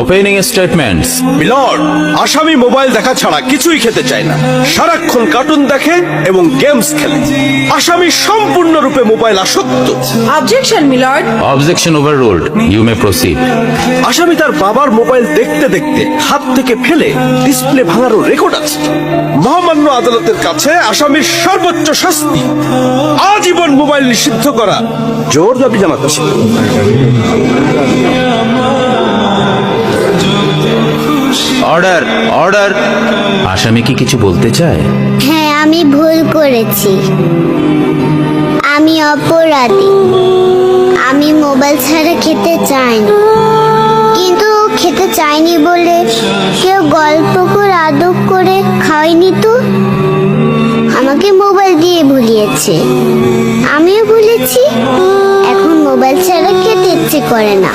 Opening statements. Milord, আসামি mobile দেখা ছাড়া কিছুই খেতে চায় না, সারাক্ষণ কার্টুন দেখে এবং গেমস খেলে। আসামি সম্পূর্ণরূপে মোবাইল আসক্ত। Objection milord. Objection overruled, you may proceed. আসামি তার বাবার মোবাইল দেখতে দেখতে হাত থেকে ফেলে ডিসপ্লে ভাঙারও রেকর্ড আছে। মহামান্য আদালতের কাছে আসামির সর্বোচ্চ শাস্তি আজীবন মোবাইল নিষিদ্ধ করা। জোর দাবি জানাতেছি। Order, order. আসামি কি কিছু বলতে চায়? হ্যাঁ, আমি ভুল করেছি, আমি অপরাধী। আমি মোবাইল ছাড়া খেতে চাইনি, কিন্তু খেতে চাইনি বলে কেউ গল্প করে আদব করে খাওয়াইনি তো। আমাকে মোবাইল দিয়ে ভুলিয়েছে, আমিও ভুলেছি। এখন মোবাইল ছাড়া খেতে ইচ্ছে করে না।